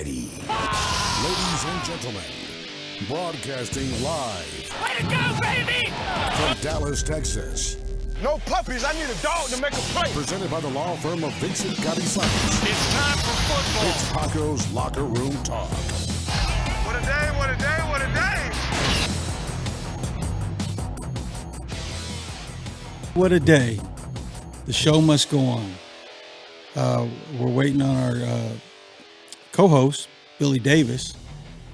ready. Ladies and gentlemen, broadcasting live. Way to go, baby! From Dallas, Texas. No puppies, I need a dog to make a play. Presented by the law firm of Vincent Gavisakis. It's time for football. It's Paco's Locker Room Talk. What a day, what a day, what a day. What a day. The show must go on. We're waiting on our co-host, Billy Davis.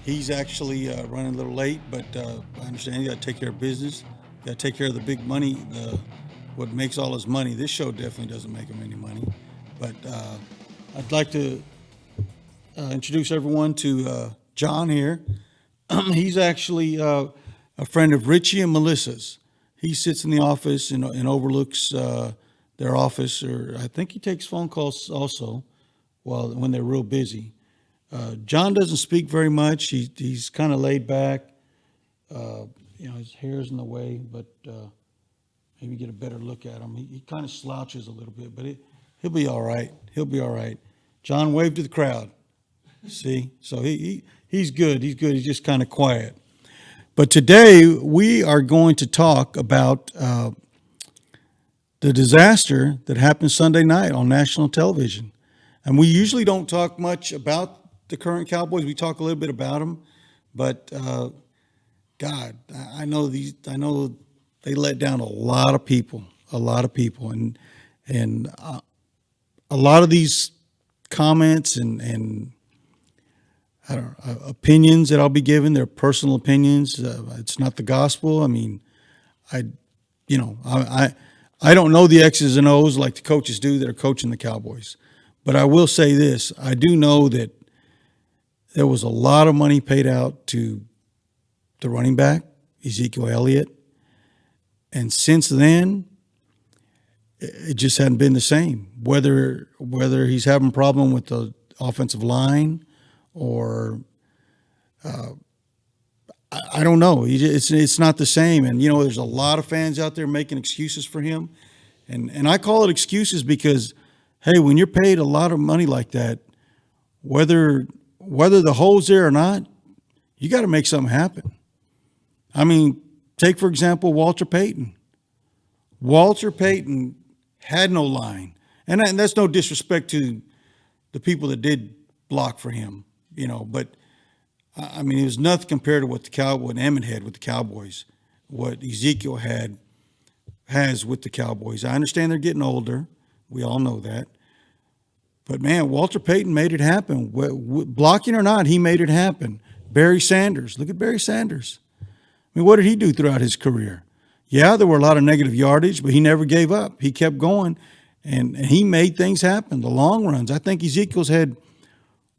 He's actually running a little late, but I understand you got to take care of business. You got to take care of the big money, what makes all his money. This show definitely doesn't make him any money. But I'd like to introduce everyone to John here. He's actually a friend of Richie and Melissa's. He sits in the office and overlooks their office, or I think he takes phone calls also when they're real busy. John doesn't speak very much. He's kind of laid back. His hair's in the way, but maybe get a better look at him. He kind of slouches a little bit, but he'll be all right. He'll be all right. John waved to the crowd. See? So he's good. He's good. He's just kind of quiet. But today we are going to talk about the disaster that happened Sunday night on national television. And we usually don't talk much about the current Cowboys. We talk a little bit about them, but God, I know they let down a lot of people, and a lot of these comments and I don't know, opinions that I'll be giving, they're personal opinions. It's not the gospel. I mean, I don't know the X's and O's like the coaches do that are coaching the Cowboys. But I will say this. I do know that there was a lot of money paid out to the running back, Ezekiel Elliott. And since then, it just hadn't been the same. Whether he's having a problem with the offensive line or I don't know. It's not the same. And, there's a lot of fans out there making excuses for him. And I call it excuses because, hey, when you're paid a lot of money like that, whether the hole's there or not, you got to make something happen. I mean, take, for example, Walter Payton. Walter Payton had no line. And that's no disrespect to the people that did block for him, but I mean, it was nothing compared to what Emmett had with the Cowboys, what Ezekiel has with the Cowboys. I understand they're getting older. We all know that. But, man, Walter Payton made it happen. Blocking or not, he made it happen. Barry Sanders. Look at Barry Sanders. I mean, what did he do throughout his career? Yeah, there were a lot of negative yardage, but he never gave up. He kept going, and he made things happen, the long runs. I think Ezekiel's had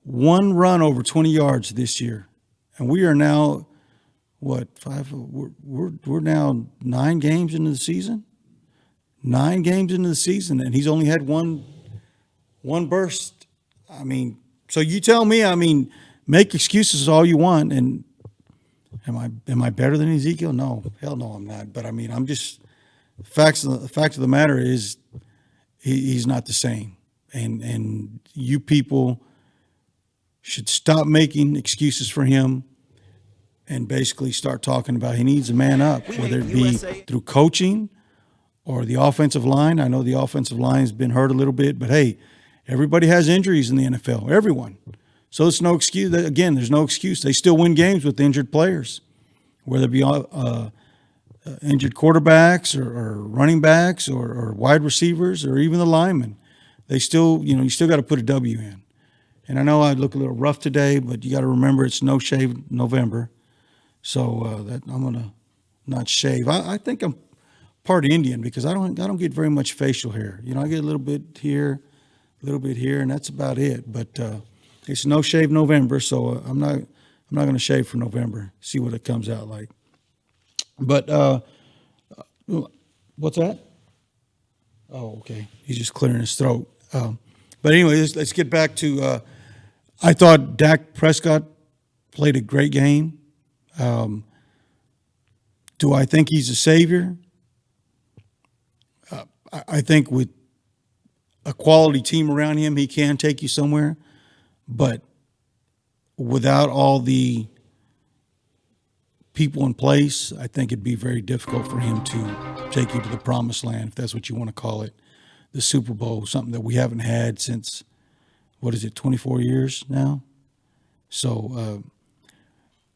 one run over 20 yards this year. And we are now, five? We're now 9 games into the season. 9 games into the season, and he's only had one burst. I mean, so you tell me. I mean, make excuses all you want. And am I better than Ezekiel? No, hell no, I'm not. But I mean, I'm just the fact of the matter is he's not the same. And you people should stop making excuses for him and basically start talking about he needs to man up, whether it be through coaching or the offensive line. I know the offensive line has been hurt a little bit, but hey, everybody has injuries in the NFL, everyone. So it's no excuse. Again, there's no excuse. They still win games with injured players, whether it be injured quarterbacks or running backs or wide receivers or even the linemen. They still, you still got to put a W in. And I know I look a little rough today, but you got to remember it's No Shave November. So that I'm gonna not shave. I think I'm part Indian because I don't get very much facial hair. I get a little bit here, and that's about it. But it's No Shave November, so I'm not gonna shave for November. See what it comes out like. But what's that? Oh, okay. He's just clearing his throat. But anyway, let's get back to. I thought Dak Prescott played a great game. Do I think he's a savior? I think with a quality team around him, he can take you somewhere. But without all the people in place, I think it'd be very difficult for him to take you to the promised land, if that's what you want to call it, the Super Bowl, something that we haven't had since, 24 years now? So,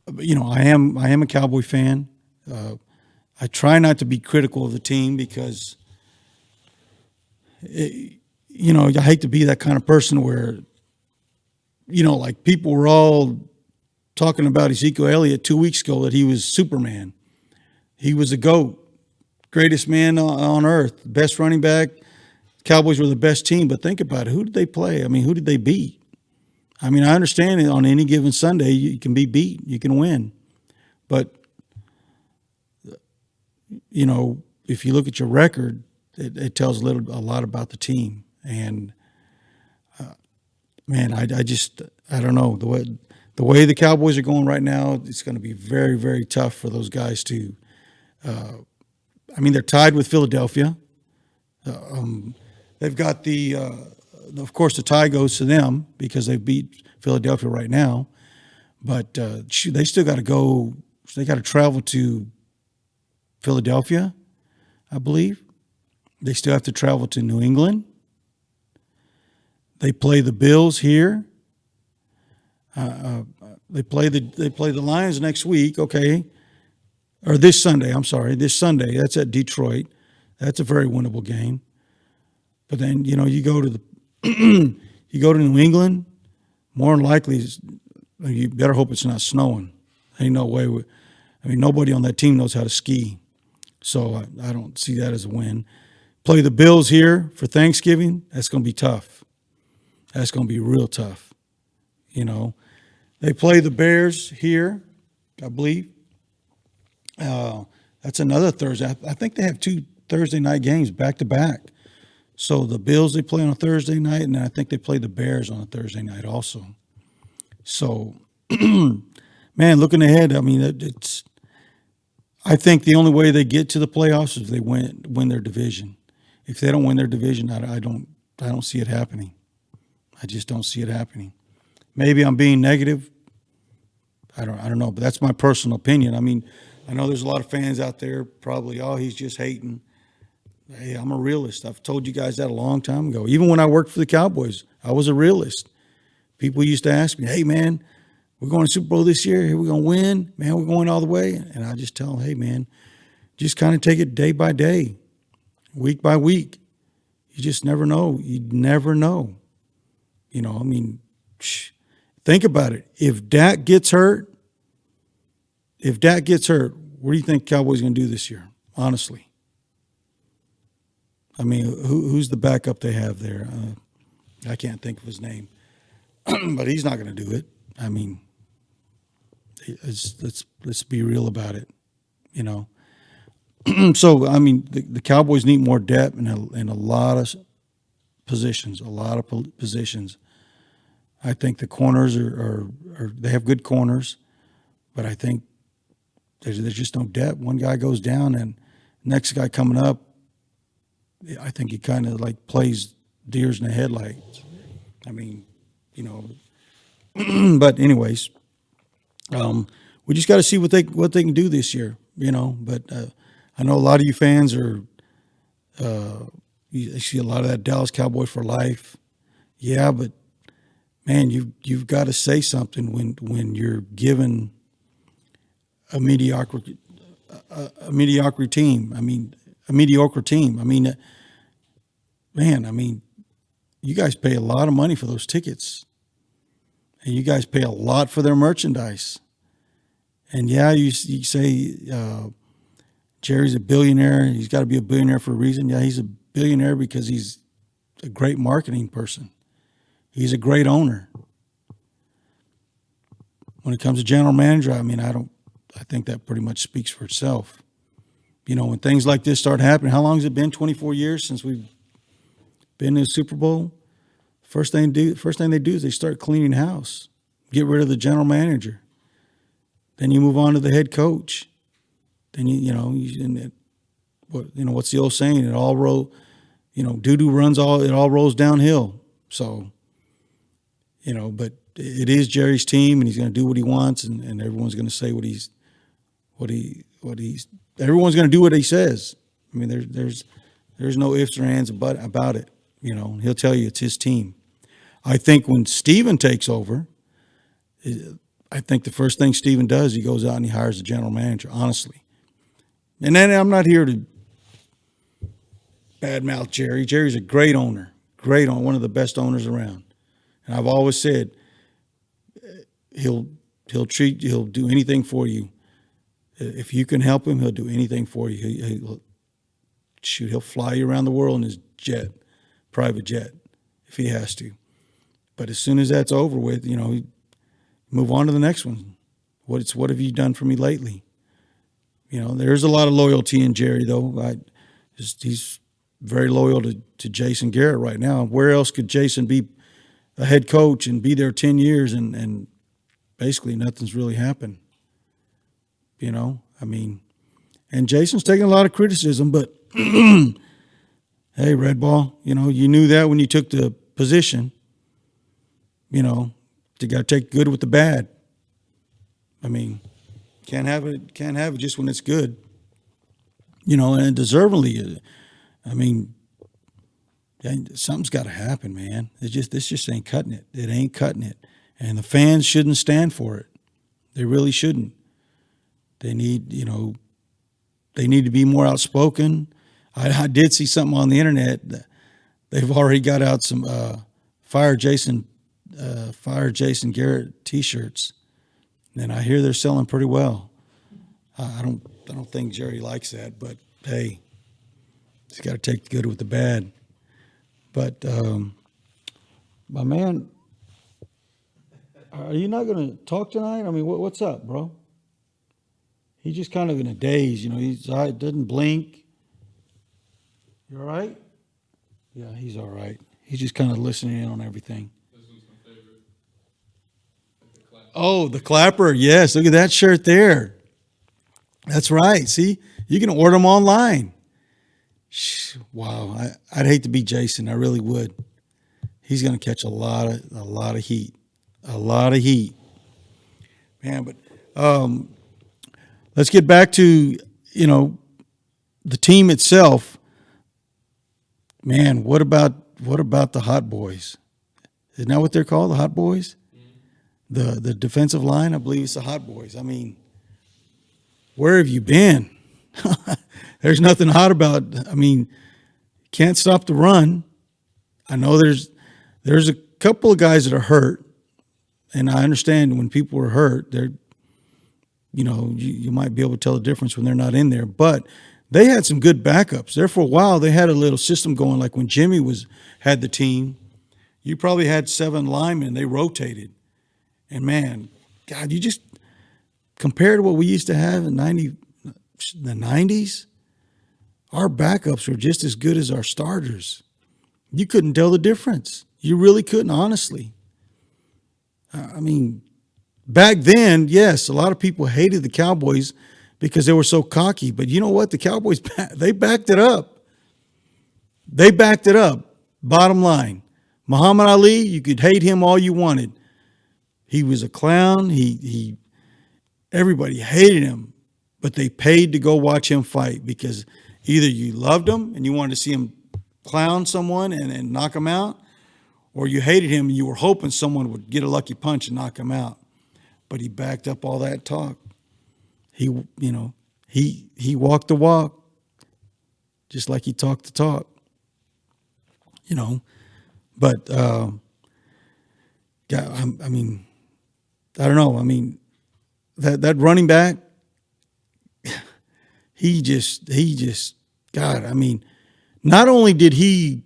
I am a Cowboy fan. I try not to be critical of the team because, I hate to be that kind of person where, like people were all talking about Ezekiel Elliott 2 weeks ago that he was Superman. He was a GOAT, greatest man on earth, best running back. Cowboys were the best team, but think about it. Who did they play? I mean, who did they beat? I mean, I understand it on any given Sunday, you can be beat, you can win. But, if you look at your record, it tells a lot about the team. And, man, I don't know. The way the Cowboys are going right now, it's going to be very, very tough for those guys to they're tied with Philadelphia. They've got of course, the tie goes to them because they beat Philadelphia right now. But they still got to go. They got to travel to Philadelphia, I believe. They still have to travel to New England. They play the Bills here. They play the Lions next week, okay, or this Sunday. I'm sorry, this Sunday. That's at Detroit. That's a very winnable game. But then you go to you go to New England. More than likely, you better hope it's not snowing. Ain't no way. Nobody on that team knows how to ski, so I don't see that as a win. Play the Bills here for Thanksgiving. That's going to be tough. That's going to be real tough. They play the Bears here, I believe. That's another Thursday. I think they have 2 Thursday night games back to back. So the Bills, they play on a Thursday night, and I think they play the Bears on a Thursday night also. So, man, looking ahead, I think the only way they get to the playoffs is if they win their division. If they don't win their division, I don't see it happening. I just don't see it happening. Maybe I'm being negative. I don't know, but that's my personal opinion. I know there's a lot of fans out there probably, he's just hating. Hey, I'm a realist. I've told you guys that a long time ago. Even when I worked for the Cowboys, I was a realist. People used to ask me, hey, man, we're going to Super Bowl this year. We're going to win. Man, we're going all the way. And I just tell them, hey, man, just kind of take it day by day, week by week. You just never know. You never know. Think about it. If Dak gets hurt, what do you think Cowboys are going to do this year? Honestly. Who's the backup they have there? I can't think of his name, but he's not going to do it. Let's be real about it, So, the Cowboys need more depth in a lot of positions, I think the corners are they have good corners, but I think there's just no depth. One guy goes down, and next guy coming up, I think he kind of like plays deers in the headlights. But anyways, we just got to see what they can do this year, But I know a lot of you fans are. You see a lot of that Dallas Cowboy for life. Yeah, but man, you've got to say something when you're given a mediocre team. A mediocre team. You guys pay a lot of money for those tickets, and you guys pay a lot for their merchandise. And yeah, you say Jerry's a billionaire. He's got to be a billionaire for a reason. Yeah, he's a billionaire because he's a great marketing person. He's a great owner. When it comes to general manager, I think that pretty much speaks for itself. When things like this start happening, how long has it been? 24 years since we've been in the Super Bowl? First thing they do is they start cleaning house, get rid of the general manager. Then you move on to the head coach. Then what's the old saying? It all doo-doo it all rolls downhill. So, but it is Jerry's team, and he's going to do what he wants, and everyone's going to say everyone's going to do what he says. I mean, there's no ifs or ands about it. You know, he'll tell you it's his team. I think when Steven takes over, I think the first thing Steven does, he goes out and he hires a general manager, honestly. And then I'm not here to badmouth Jerry. Jerry's a great owner, one of the best owners around. And I've always said he'll do anything for you. If you can help him, he'll do anything for you. He'll fly you around the world in his private jet, if he has to. But as soon as that's over with, you know, move on to the next one. What have you done for me lately? You know, there's a lot of loyalty in Jerry, though. He's very loyal to Jason Garrett right now. Where else could Jason be a head coach and be there 10 years and basically nothing's really happened? You know, I mean, and Jason's taking a lot of criticism, but hey, Red Ball, you know, you knew that when you took the position. You know, you got to take good with the bad. I mean, can't have it just when it's good. You know, and deservedly, I mean, something's got to happen, man. This just ain't cutting it. It ain't cutting it. And the fans shouldn't stand for it. They really shouldn't. They need to be more outspoken. I did see something on the internet. They've already got out some Fire Jason Garrett T-shirts, and I hear they're selling pretty well. I don't think Jerry likes that, but hey, he's got to take the good with the bad. But my man, are you not going to talk tonight? I mean, what's up, bro? He's just kind of in a daze, you know. He doesn't blink. You all right? Yeah, he's all right. He's just kind of listening in on everything. This one's my favorite. Like the clap. Oh, the clapper. Yes, look at that shirt there. That's right. See, you can order them online. Wow, I'd hate to be Jason. I really would. He's going to catch a lot of heat. A lot of heat. Man, but let's get back to, you know, the team itself. Man, what about the Hot Boys? Isn't that what they're called, the Hot Boys? Mm-hmm. The defensive line, I believe it's the Hot Boys. I mean, where have you been? There's nothing hot about. I mean, can't stop the run. I know there's a couple of guys that are hurt, and I understand when people are hurt, they're, you know, you might be able to tell the difference when they're not in there. But they had some good backups. There for a while, they had a little system going. Like when Jimmy had the team, you probably had 7 linemen. They rotated. And, man, God, you just compared to what we used to have in the 90s, our backups were just as good as our starters. You couldn't tell the difference. You really couldn't, honestly. I mean, back then, yes, a lot of people hated the Cowboys because they were so cocky. But you know what? The Cowboys, they backed it up. They backed it up. Bottom line. Muhammad Ali, you could hate him all you wanted. He was a clown. Everybody hated him. But they paid to go watch him fight because either you loved him and you wanted to see him clown someone and knock him out, or you hated him and you were hoping someone would get a lucky punch and knock him out. But he backed up all that talk. He walked the walk, just like he talked the talk. You know, but I mean, I don't know. I mean, that running back, he just, God, I mean, not only did he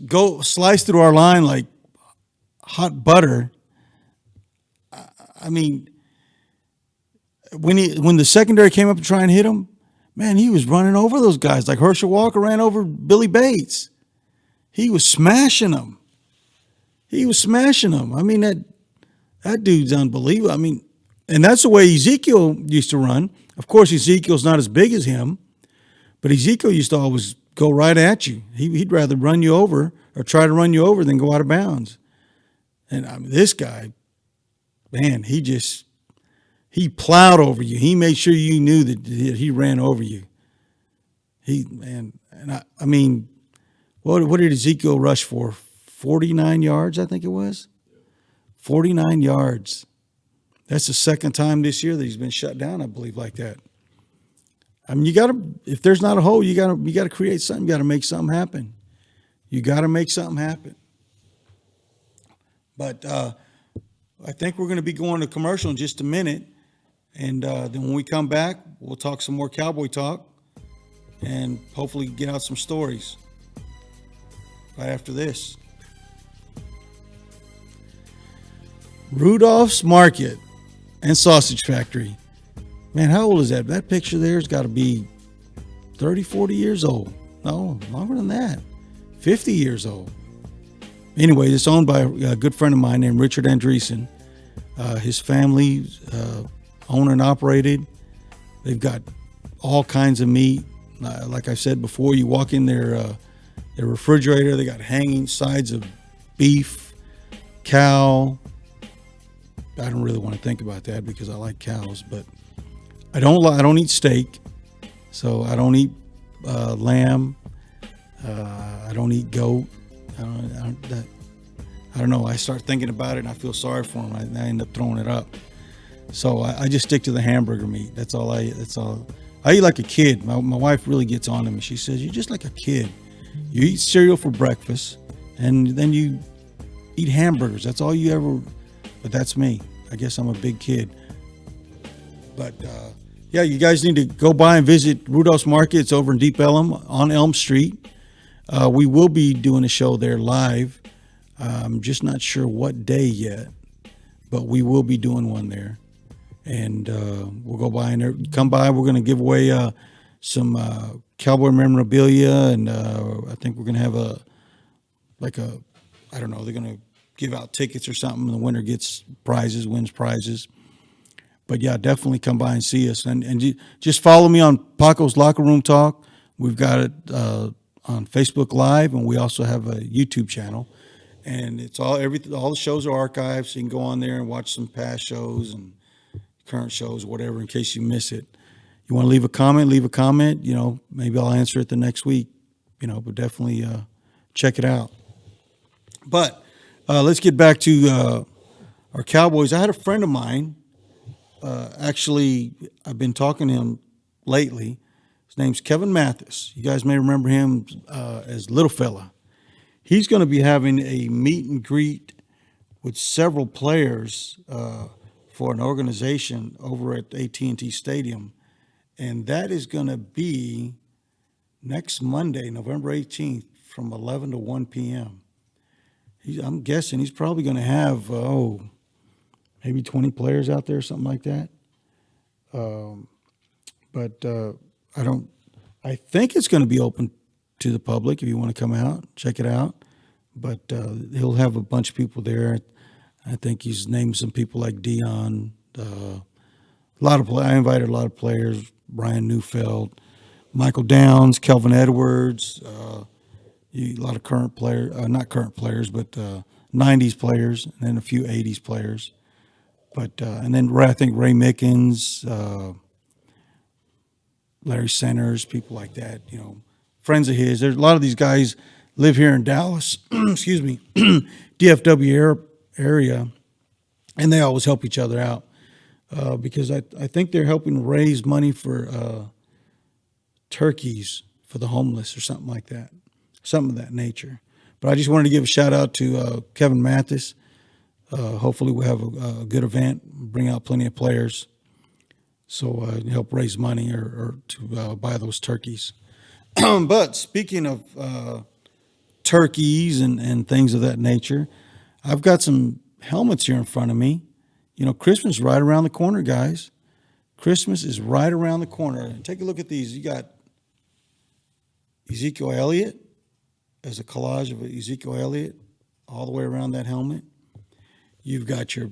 go slice through our line like hot butter, I mean, when the secondary came up to try and hit him, man, he was running over those guys like Herschel Walker ran over Billy Bates. He was smashing them. I mean, that dude's unbelievable. I mean, and that's the way Ezekiel used to run. Of course, Ezekiel's not as big as him, but Ezekiel used to always go right at you. He'd rather run you over or try to run you over than go out of bounds. And I mean, this guy, man, he plowed over you. He made sure you knew that he ran over you. I mean, what did Ezekiel rush for? 49 yards, I think it was. 49 yards. That's the second time this year that he's been shut down, I believe, like that. I mean, if there's not a hole, you gotta create something. You gotta make something happen. You gotta make something happen. But I think we're going to be going to commercial in just a minute. And then when we come back, we'll talk some more Cowboy talk and hopefully get out some stories right after this. Rudolph's Market and Sausage Factory. Man, how old is that? That picture there has got to be 30, 40 years old. No, longer than that. 50 years old. Anyway, it's owned by a good friend of mine named Richard Andreessen. His family own and operated. They've got all kinds of meat. Like I said before, you walk in their refrigerator, they got hanging sides of beef, cow. I don't really want to think about that because I like cows, but I don't eat steak, so I don't eat lamb. I don't eat goat. I don't know. I start thinking about it and I feel sorry for them. I end up throwing it up. So I just stick to the hamburger meat. That's all. I eat like a kid. My wife really gets on to me. She says, "You're just like a kid. You eat cereal for breakfast and then you eat hamburgers. That's all you ever." But that's me. I guess I'm a big kid. But yeah, you guys need to go by and visit Rudolph's Market. It's over in Deep Ellum on Elm Street. We will be doing a show there live. I'm just not sure what day yet, but we will be doing one there. And we'll go by and come by. We're going to give away some Cowboy memorabilia, and I think we're going to have I don't know, they're going to give out tickets or something. The winner gets prizes, wins prizes. But yeah, definitely come by and see us. And just follow me on Paco's Locker Room Talk. We've got it on Facebook Live, and we also have a YouTube channel. And it's all the shows are archived, so you can go on there and watch some past shows and current shows, whatever, in case you miss it. You want to leave a comment. You know, maybe I'll answer it the next week. You know, but definitely check it out. But let's get back to our Cowboys. I had a friend of mine. Actually, I've been talking to him lately. His name's Kevin Mathis. You guys may remember him as Little Fella. He's going to be having a meet and greet with several players for an organization over at AT&T Stadium. And that is going to be next Monday, November 18th, from 11 to 1 p.m. I'm guessing he's probably going to have, maybe 20 players out there, something like that. I think it's going to be open to the public if you want to come out, check it out. But he'll have a bunch of people there. I think he's named some people like Dion. I invited a lot of players, Brian Neufeld, Michael Downs, Kelvin Edwards, a lot of current players, not current players, but 90s players, and then a few 80s players. But and then I think Ray Mickens, Larry Centers, people like that, you know, friends of his. There's a lot of these guys live here in Dallas, excuse me, DFW area, and they always help each other out because I think they're helping raise money for turkeys for the homeless or something like that, something of that nature. But I just wanted to give a shout out to Kevin Mathis. Hopefully we'll have a good event, bring out plenty of players, so help raise money or to buy those turkeys. But speaking of turkeys and things of that nature, I've got some helmets here in front of me. You know, Christmas is right around the corner, guys. Christmas is right around the corner. Take a look at these. You got Ezekiel Elliott as a collage of Ezekiel Elliott all the way around that helmet. You've got your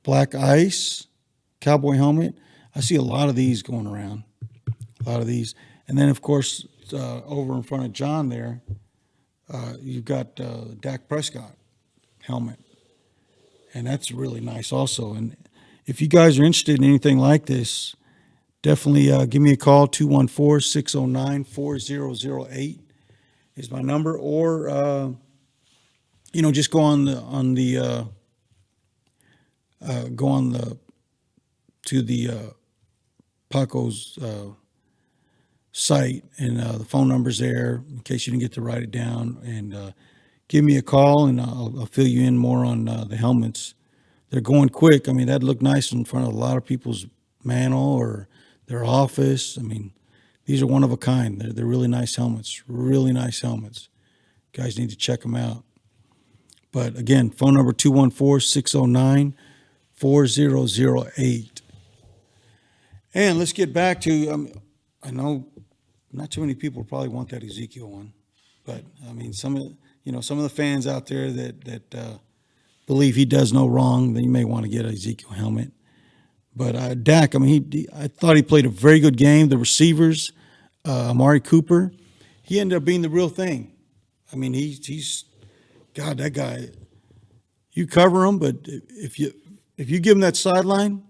Black Ice cowboy helmet. I see a lot of these going around, a lot of these. And then, of course, over in front of John there, you've got Dak Prescott helmet. and that's really nice also. And if you guys are interested in anything like this, definitely give me a call. 214-609-4008 is my number, or just go on the to the Paco's site, and the phone number's there in case you didn't get to write it down. And give me a call, and I'll fill you in more on the helmets. They're going quick. I mean, that looked nice in front of a lot of people's mantle or their office. I mean, these are one of a kind. They're really nice helmets. Really nice helmets. Guys need to check them out. But again, phone number 214-609-4008. And let's get back to, I know not too many people probably want that Ezekiel one, but I mean, some of the fans out there that believe he does no wrong, then you may want to get an Ezekiel helmet. But Dak, I mean, I thought he played a very good game. The receivers, Amari Cooper, he ended up being the real thing. I mean, he's God, that guy. You cover him, but if you give him that sideline,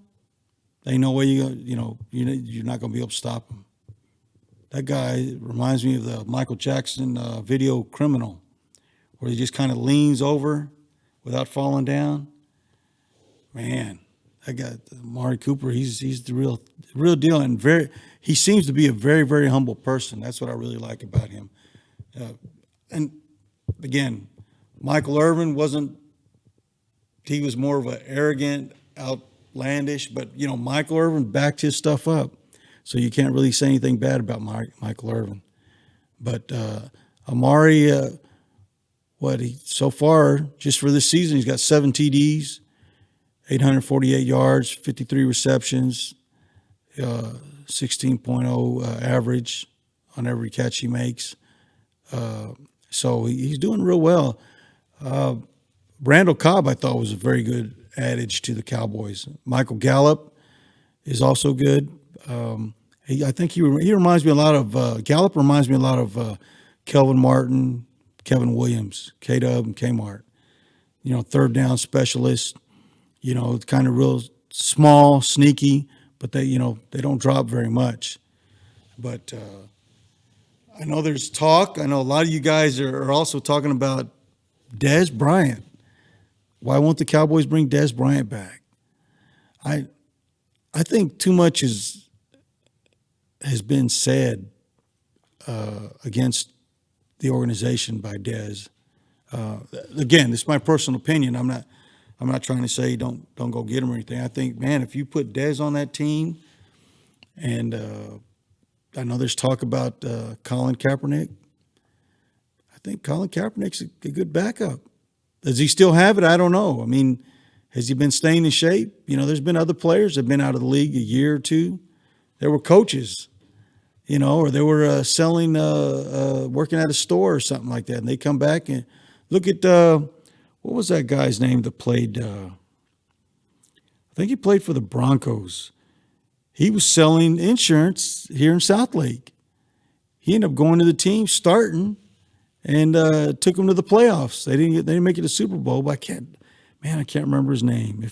there ain't no way you're not going to be able to stop him. That guy reminds me of the Michael Jackson video Criminal, where he just kind of leans over without falling down. Man, that guy, Amari Cooper, he's the real deal, and he seems to be a very, very humble person. That's what I really like about him. And again, Michael Irvin he was more of an arrogant, outlandish, but Michael Irvin backed his stuff up. So you can't really say anything bad about Michael Irvin. But Amari, so far, just for this season, he's got 7 TDs, 848 yards, 53 receptions, 16.0 average on every catch he makes. So he's doing real well. Randall Cobb, I thought, was a very good addition to the Cowboys. Michael Gallup is also good. I think he reminds me a lot of Gallup reminds me a lot of Kelvin Martin, Kevin Williams, K-Dub, and Kmart. Third down specialist. Kind of real small, sneaky, but they don't drop very much. But I know there's talk. I know a lot of you guys are also talking about Dez Bryant. Why won't the Cowboys bring Dez Bryant back? I think too much has been said against the organization by Dez. Again, this is my personal opinion. I'm not trying to say don't go get him or anything. I think, man, if you put Dez on that team, and I know there's talk about Colin Kaepernick. I think Colin Kaepernick's a good backup. Does he still have it? I don't know. I mean, has he been staying in shape? There's been other players that have been out of the league a year or two. There were coaches, or they were selling, working at a store or something like that. And they come back and look at, what was that guy's name that played? I think he played for the Broncos. He was selling insurance here in South Lake. He ended up going to the team, starting, and took them to the playoffs. They didn't make it to Super Bowl, but I can't remember his name.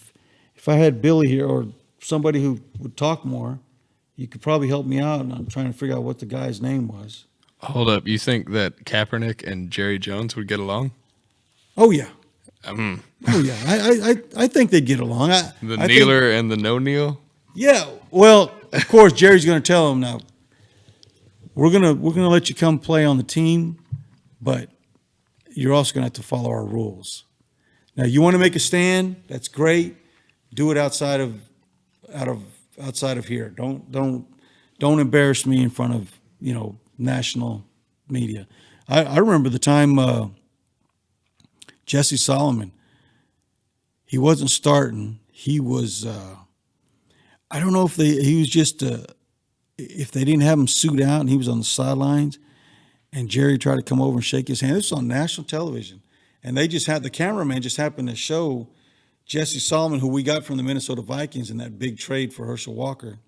If I had Billy here or somebody who would talk more, you could probably help me out. And I'm trying to figure out what the guy's name was. Hold up. You think that Kaepernick and Jerry Jones would get along? Oh, yeah. Oh, yeah. I think they'd get along. The kneeler and the no kneel? Yeah. Well, of course, Jerry's going to tell him now, we're gonna let you come play on the team, but you're also going to have to follow our rules. Now, you want to make a stand? That's great. Do it outside of here. Don't embarrass me in front of national media. I remember the time Jesse Solomon. He wasn't starting. He was. I don't know if he was just if they didn't have him suit out and he was on the sidelines, and Jerry tried to come over and shake his hand. This was on national television. And they just had the cameraman just happened to show Jesse Solomon, who we got from the Minnesota Vikings in that big trade for Herschel Walker.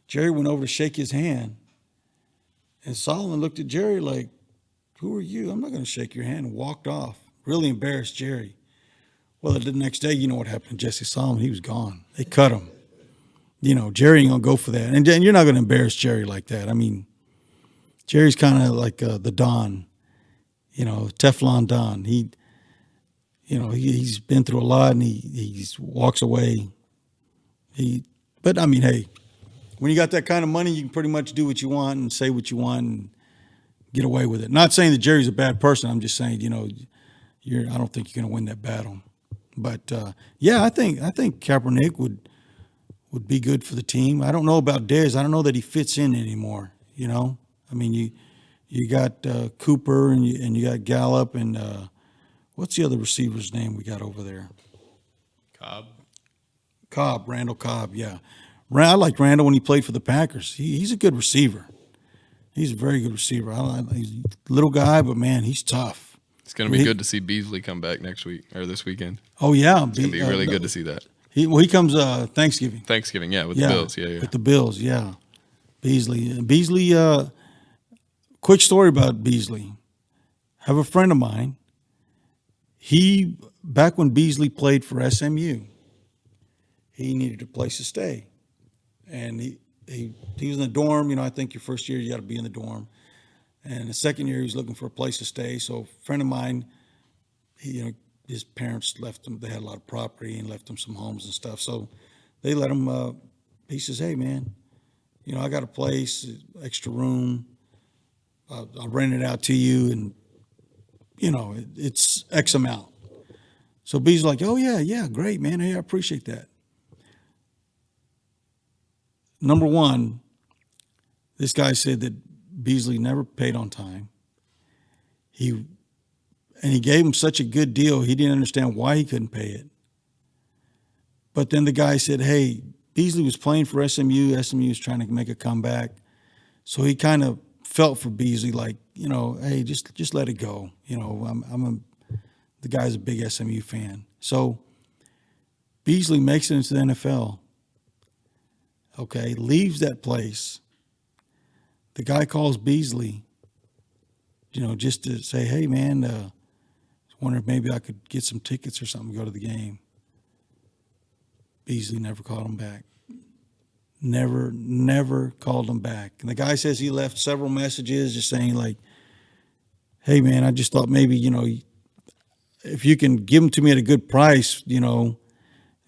Jerry went over to shake his hand, and Solomon looked at Jerry like, "Who are you? I'm not going to shake your hand," and walked off. Really embarrassed Jerry. Well, the next day, you know what happened to Jesse Solomon? He was gone. They cut him. You know, Jerry ain't going to go for that. And you're not going to embarrass Jerry like that. I mean, Jerry's kind of like the Don, you know, Teflon Don. He's been through a lot, and he walks away. But I mean, hey, when you got that kind of money, you can pretty much do what you want and say what you want and get away with it. Not saying that Jerry's a bad person. I'm just saying, you know, I don't think you're going to win that battle. But yeah, I think Kaepernick would be good for the team. I don't know about Dez. I don't know that he fits in anymore. You know, I mean, you got Cooper and you got Gallup and what's the other receiver's name we got over there? Randall Cobb. Yeah, I liked Randall when he played for the Packers. He's a good receiver. He's a very good receiver. He's a little guy, but man, he's tough. It's going to be good to see Beasley come back next week or this weekend. Oh yeah, it's going to be really good to see that. He comes Thanksgiving. Yeah, with the Bills. Yeah. With the Bills, yeah. Beasley. Quick story about Beasley. I have a friend of mine. Back when Beasley played for SMU, he needed a place to stay, and he was in the dorm. You know, I think your first year you got to be in the dorm, and the second year he was looking for a place to stay. So a friend of mine, his parents left him. They had a lot of property and left him some homes and stuff. So they let him. He says, "Hey, man, you know, I got a place, extra room. I'll rent it out to you, and you know, it's X amount." So B's like, "Oh yeah, great, man. Hey, I appreciate that." Number one, this guy said that Beasley never paid on time. He gave him such a good deal, he didn't understand why he couldn't pay it. But then the guy said, "Hey, Beasley was playing for SMU. SMU was trying to make a comeback." So he kind of felt for Beasley, like, you know, hey, just let it go. You know, the guy's a big SMU fan. So Beasley makes it into the NFL. Okay, leaves that place. The guy calls Beasley, you know, just to say, "Hey, man, I was wondering if maybe I could get some tickets or something to go to the game." Beasley never called him back. Never called him back. And the guy says he left several messages just saying, like, "Hey, man, I just thought maybe, you know, if you can give them to me at a good price, you know,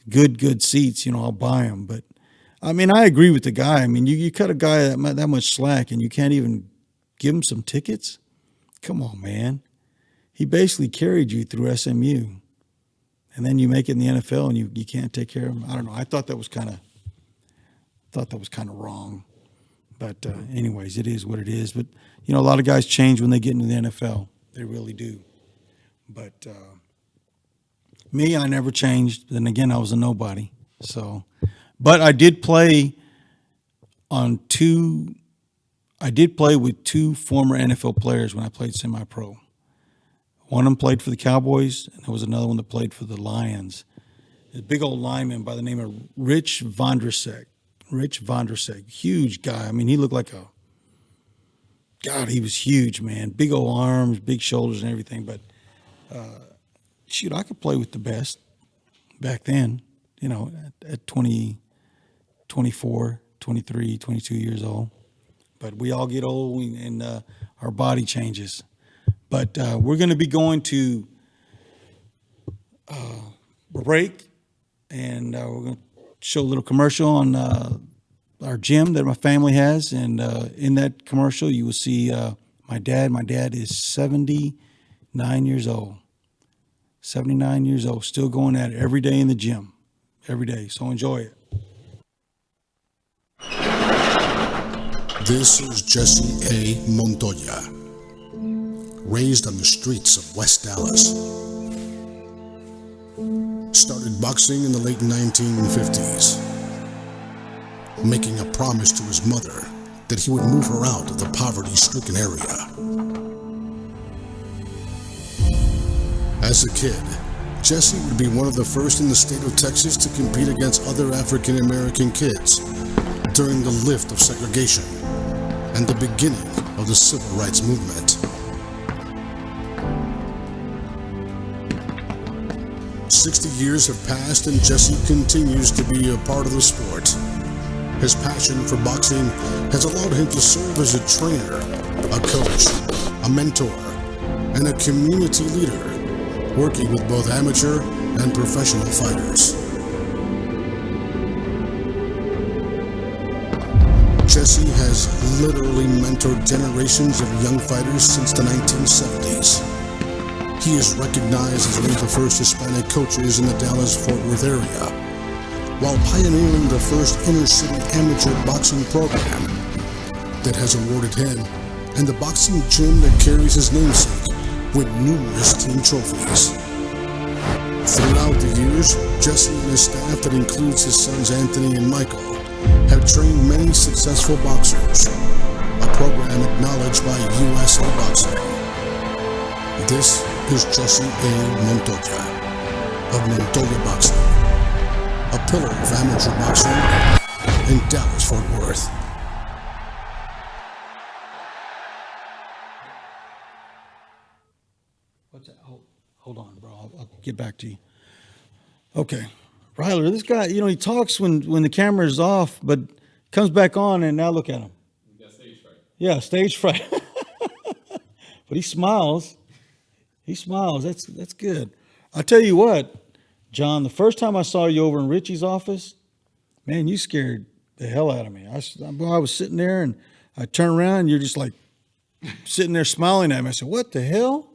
good seats, you know, I'll buy them." But I mean, I agree with the guy. I mean, you cut a guy that much slack and you can't even give him some tickets? Come on, man. He basically carried you through SMU. And then you make it in the NFL and you can't take care of him. I don't know. I thought that was kind of wrong. But anyways, it is what it is. But, you know, a lot of guys change when they get into the NFL. They really do. But me, I never changed. Then again, I was a nobody. So, but I did play with two former NFL players when I played semi-pro. One of them played for the Cowboys, and there was another one that played for the Lions. A big old lineman by the name of Rich Vondrasek. Huge guy. I mean, he looked like he was huge, man. Big old arms, big shoulders and everything. But, shoot, I could play with the best back then, you know, at 20, 24, 23, 22 years old. But we all get old and our body changes. But we're going to be going to break, and we're going to show a little commercial on our gym that my family has. And in that commercial, you will see my dad. My dad is 79 years old. 79 years old, still going at it every day in the gym. Every day. So enjoy it. This is Jesse A. Montoya, raised on the streets of West Dallas. Started boxing in the late 1950s, making a promise to his mother that he would move her out of the poverty-stricken area. As a kid, Jesse would be one of the first in the state of Texas to compete against other African-American kids during the lift of segregation and the beginning of the civil rights movement. 60 years have passed and Jesse continues to be a part of the sport. His passion for boxing has allowed him to serve as a trainer, a coach, a mentor, and a community leader, working with both amateur and professional fighters. Jesse has literally mentored generations of young fighters since the 1970s. He is recognized as one of the first Hispanic coaches in the Dallas-Fort Worth area, while pioneering the first inner-city amateur boxing program that has awarded him and the boxing gym that carries his namesake with numerous team trophies. Throughout the years, Jesse and his staff, that includes his sons Anthony and Michael, have trained many successful boxers, a program acknowledged by USA Boxing. This is Jesse A. Montoya of Montoya Boxing, a pillar of amateur boxing in Dallas-Fort Worth. What's that? Hold on, bro. I'll get back to you. Okay. Ryler, this guy, he talks when the camera is off, but comes back on, and now look at him. You got stage fright. Yeah, stage fright. But he smiles. He smiles. That's good. I'll tell you what, John, the first time I saw you over in Richie's office, man, you scared the hell out of me. I was sitting there, and I turned around, and you're just like sitting there smiling at me. I said, what the hell?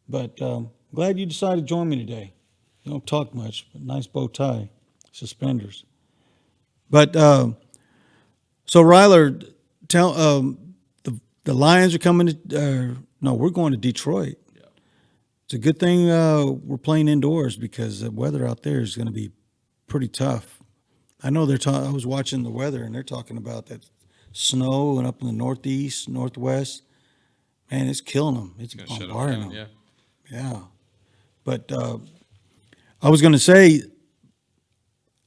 But glad you decided to join me today. You don't talk much, but nice bow tie, suspenders. But so Ryler, tell the Lions are coming to. No, we're going to Detroit. Yeah. It's a good thing we're playing indoors because the weather out there is going to be pretty tough. I know I was watching the weather, and they're talking about that snow and up in the northeast, northwest. Man, it's killing them. It's bombarding them. Yeah. Yeah. But I was going to say,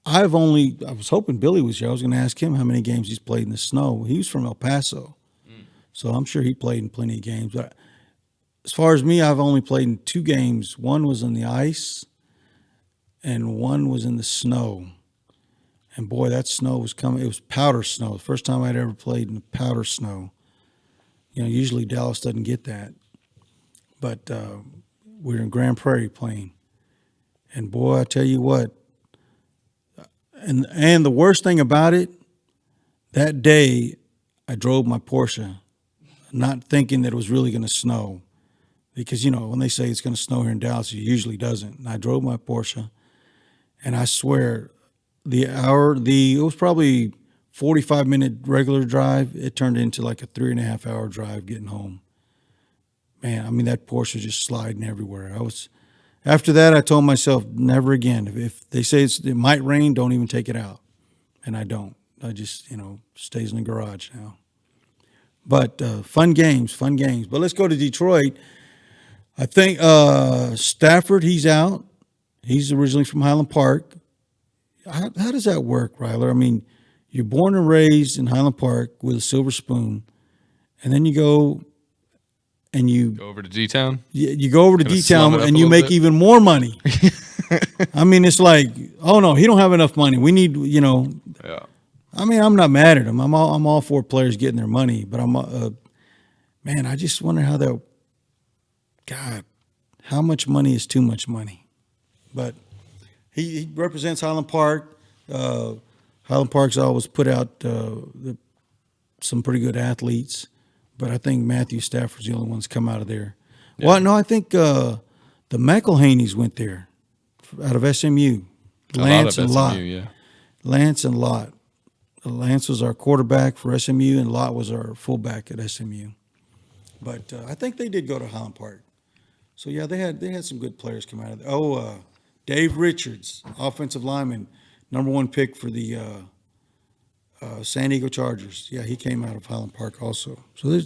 I was hoping Billy was here. I was going to ask him how many games he's played in the snow. He was from El Paso, so I'm sure he played in plenty of games. But as far as me, I've only played in 2 games. One was in the ice, and one was in the snow. And boy, that snow was coming. It was powder snow. The first time I'd ever played in the powder snow. Usually Dallas doesn't get that. But we were in Grand Prairie playing. And boy, I tell you what, and the worst thing about it, that day I drove my Porsche, not thinking that it was really going to snow. Because, when they say it's going to snow here in Dallas, it usually doesn't. And I drove my Porsche, and I swear, it was probably 45-minute regular drive. It turned into like a 3.5-hour drive getting home. Man, that Porsche was just sliding everywhere. After that, I told myself, never again. If they say it might rain, don't even take it out. And I don't. I just, stays in the garage now. But fun games. But let's go to Detroit. I think Stafford, he's out. He's originally from Highland Park. How does that work, Ryler? You're born and raised in Highland Park with a silver spoon, and then you go and you Go over to D-Town. You go over to Kinda D-Town slum it up and a you little make bit. even more money. It's like, oh no, he don't have enough money. We need, Yeah. I'm not mad at him. I'm all for players getting their money, but man, I just wonder how much money is too much money. But he represents Highland Park. Highland Park's always put out some pretty good athletes, but I think Matthew Stafford's the only one that's come out of there. Yeah. Well, no, I think the McElhaney's went there out of SMU. Lance and Lott. Yeah. Lance and Lott. Lance was our quarterback for SMU, and Lott was our fullback at SMU. But I think they did go to Highland Park. So yeah, they had some good players come out of there. Dave Richards, offensive lineman, #1 pick for the San Diego Chargers. Yeah, he came out of Highland Park also. So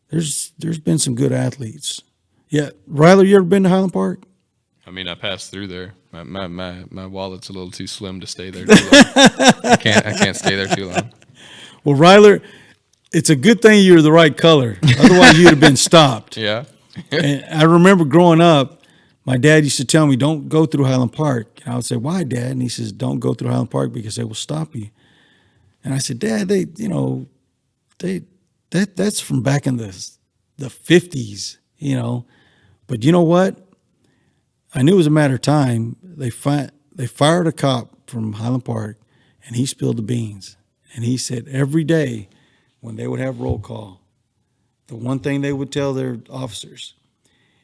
there's been some good athletes. Yeah, Ryler, you ever been to Highland Park? I passed through there. My wallet's a little too slim to stay there too long. I can't stay there too long. Well, Ryler, it's a good thing you're the right color. Otherwise, you'd have been stopped. Yeah. And I remember growing up, my dad used to tell me, don't go through Highland Park. And I would say, why, Dad? And he says, don't go through Highland Park because they will stop you. And I said, Dad, that's from back in the 50s, But you know what? I knew it was a matter of time. They fired a cop from Highland Park, and he spilled the beans. And he said every day when they would have roll call, the one thing they would tell their officers,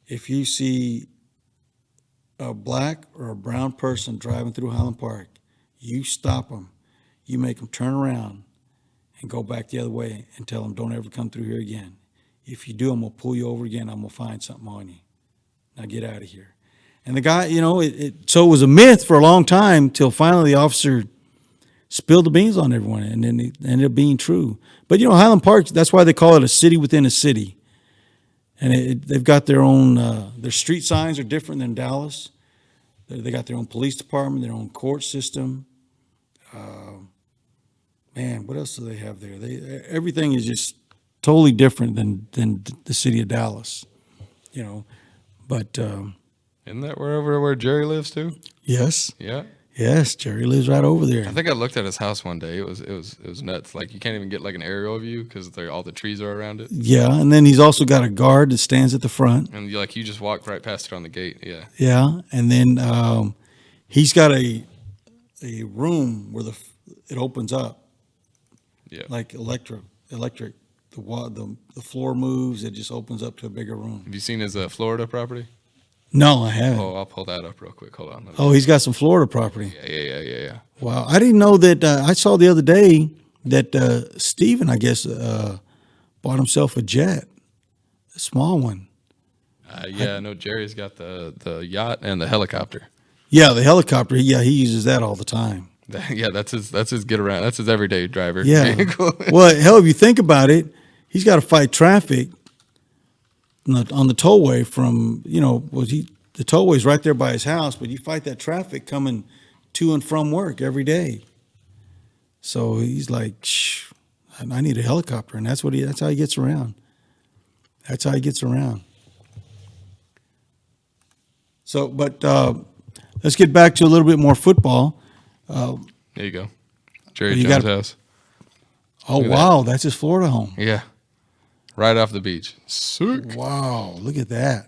if you see a black or a brown person driving through Highland Park, you stop them. You make them turn around and go back the other way and tell them, don't ever come through here again. If you do, I'm going to pull you over again. I'm going to find something on you. Now get out of here. And the guy, so it was a myth for a long time till finally the officer spilled the beans on everyone, and then it ended up being true. But, Highland Park, that's why they call it a city within a city. And they've got their own, their street signs are different than Dallas. They got their own police department, their own court system. Man, what else do they have there? Everything is just totally different than the city of Dallas, But Isn't that where Jerry lives too? yes, Yeah. yes, Jerry lives right over there. I think I looked at his house one day. It was nuts. Like you can't even get like an aerial view because all the trees are around it. Yeah, and then he's also got a guard that stands at the front. And you just walk right past it on the gate. Yeah. Yeah, and then he's got a room where it opens up. Yeah. Like electric. The floor moves. It just opens up to a bigger room. Have you seen his Florida property? No, I haven't. Oh, I'll pull that up real quick. Hold on. Oh, he's got some Florida property. Yeah. Wow, I didn't know that. I saw the other day that Steven, I guess, bought himself a jet, a small one. Yeah, I know Jerry's got the yacht and the helicopter. Yeah, the helicopter. Yeah, he uses that all the time. Yeah, that's his get around. That's his everyday driver. Yeah. vehicle. Well, hell, if you think about it, he's got to fight traffic on the tollway from, the tollway's right there by his house, but you fight that traffic coming to and from work every day. So he's like, shh, I need a helicopter, and that's how he gets around. That's how he gets around. So, but let's get back to a little bit more football. There you go. Jerry You Jones' got- house. Oh, Look at wow, that's his Florida home. Yeah. Right off the beach. Sick. Wow, look at that.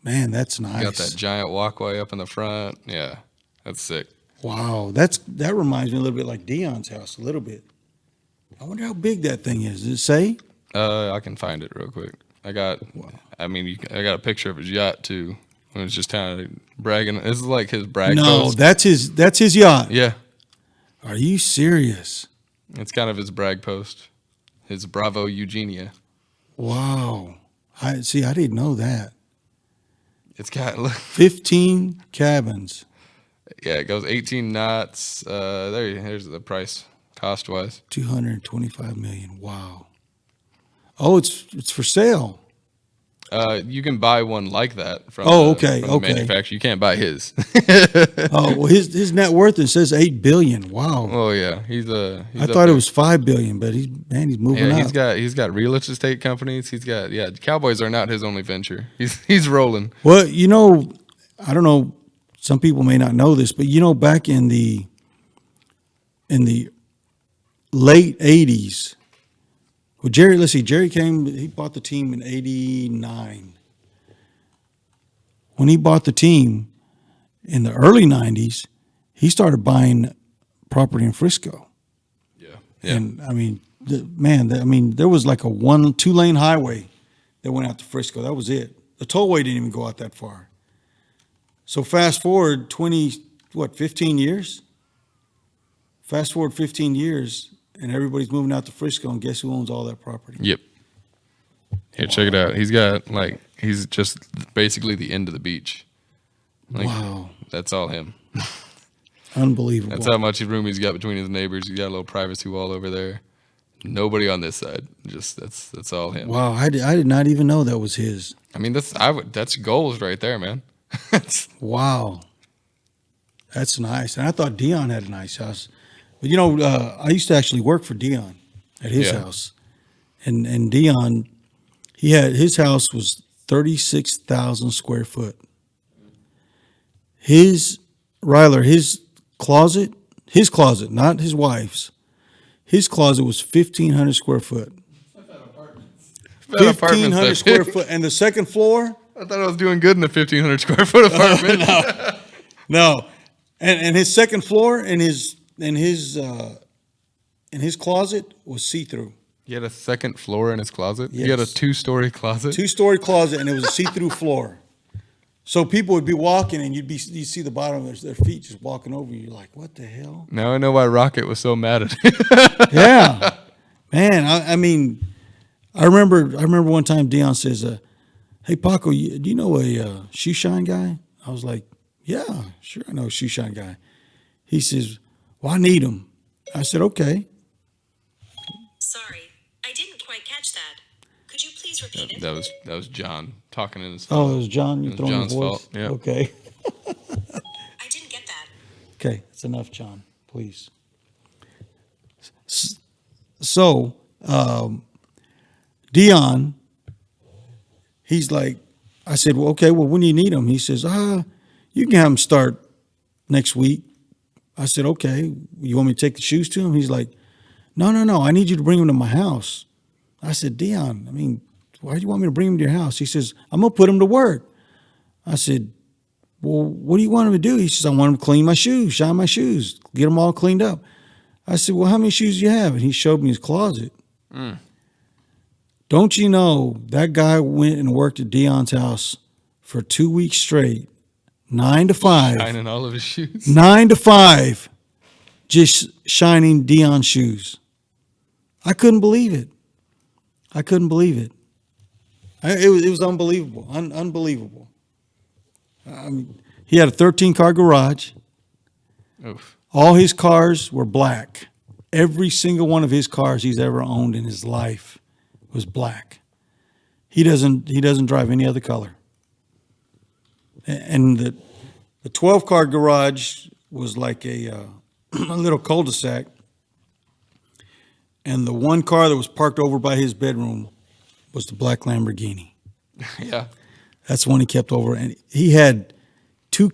Man, that's nice. Got that giant walkway up in the front. Yeah. That's sick. Wow, that reminds me a little bit like Dion's house, a little bit. I wonder how big that thing is. Does it say? I can find it real quick. I got a picture of his yacht too. It was just kind of bragging. This is like his brag No, post. that's his yacht. Yeah. Are you serious? It's kind of his brag post. His Bravo Eugenia. Wow. I didn't know that. It's got, look. 15 cabins. Yeah, it goes 18 knots. Here's the price, cost-wise. 225 million. Wow. Oh, it's for sale. You can buy one like that from the manufacturer. You can't buy his. Oh, well, his net worth, it says 8 billion. Wow. Oh yeah, I thought it was 5 billion, but he's moving up. He's got real estate companies. Cowboys are not his only venture. He's rolling. Well, I don't know. Some people may not know this, but back in the late 80s, well, Jerry came, he bought the team in 89. When he bought the team in the early 90s, he started buying property in Frisco. Yeah. And I mean, there was like a 2-lane highway that went out to Frisco. That was it. The tollway didn't even go out that far. So fast forward 15 years? Fast forward 15 years, and everybody's moving out to Frisco, and guess who owns all that property? Yep. Here, check it out. He's just basically the end of the beach. Wow. That's all him. Unbelievable. That's how much room he's got between his neighbors. He's got a little privacy wall over there. Nobody on this side. Just that's all him. Wow, I did not even know that was his. I mean, that's goals right there, man. Wow. That's nice. And I thought Dion had a nice house. But I used to actually work for Dion at his house. And Dion, his house was 36,000 square foot. his closet, not his wife's. His closet was 1,500 square foot. That apartment's 1,500 that square big. foot, and the second floor. I thought I was doing good in the 1,500 square foot apartment. No, and his second floor and his closet was see through. He had a second floor in his closet. Yes. He had a 2-story closet. 2-story closet, and it was a see through floor. So people would be walking, and you'd see the bottom of their feet just walking over you. You're like, what the hell? Now I know why Rocket was so mad at him. Yeah, man. I mean, I remember one time Dion says, "Hey Paco, do you know a shoe shine guy?" I was like, "Yeah, sure, I know a shoe shine guy." He says, "Well, I need him." I said, "Okay." Sorry, I didn't quite catch that. Could you please repeat it? That was John talking in his Oh, phone. it was John. You It was throwing John's your voice? fault, yeah. Okay. I didn't get that. Okay, that's enough, John. Please. So, Dion, he's like, I said, well, okay, well, when do you need him? He says, you can have him start next week. I said, okay, you want me to take the shoes to him? He's like, no, I need you to bring him to my house. I said, Dion, I mean, why do you want me to bring him to your house? He says, I'm going to put him to work. I said, well, what do you want him to do? He says, I want him to clean my shoes, shine my shoes, get them all cleaned up. I said, well, how many shoes do you have? And he showed me his closet. Don't you know that guy went and worked at Dion's house for 2 weeks straight, 9 to 5. Shining all of his shoes. 9 to 5, just shining Dion's shoes. I couldn't believe it. It was unbelievable, unbelievable. I mean, he had a 13-car garage. Oof. All his cars were black. Every single one of his cars he's ever owned in his life was black. He doesn't drive any other color. And the 12-car garage was like a little cul-de-sac. And the one car that was parked over by his bedroom was the black Lamborghini. Yeah. That's the one he kept over. And he had 2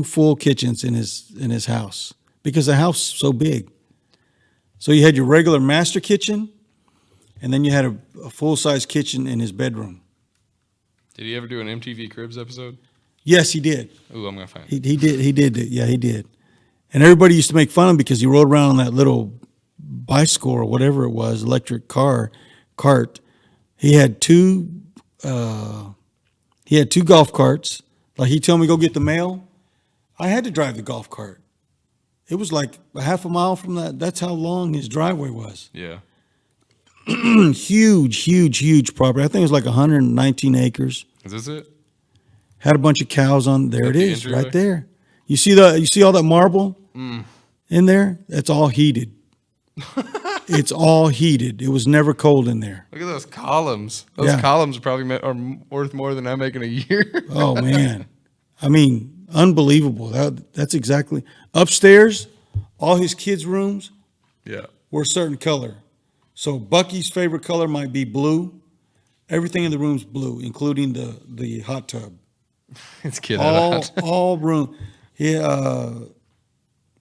full kitchens in his house because the house is so big. So you had your regular master kitchen, and then you had a full-size kitchen in his bedroom. Did he ever do an MTV Cribs episode? Yes, he did. Ooh, I'm gonna find. He did. Yeah, he did. And everybody used to make fun of him because he rode around on that little bicycle or whatever it was, electric cart. He had 2 golf carts. Like he told me to go get the mail. I had to drive the golf cart. It was like a half a mile from that. That's how long his driveway was. Yeah. Huge property. I think it was like 119 acres. Is this it? Had a bunch of cows on. There it the is, entryway? right there. You see all that marble in there? That's all heated. It's all heated. It was never cold in there. Look at those columns. Those Yeah. columns are worth more than I make in a year. Oh man, I mean, unbelievable. That's exactly upstairs. All his kids' rooms Yeah. were a certain color. So Bucky's favorite color might be blue. Everything in the room's blue, including the hot tub. It's kid out. All room.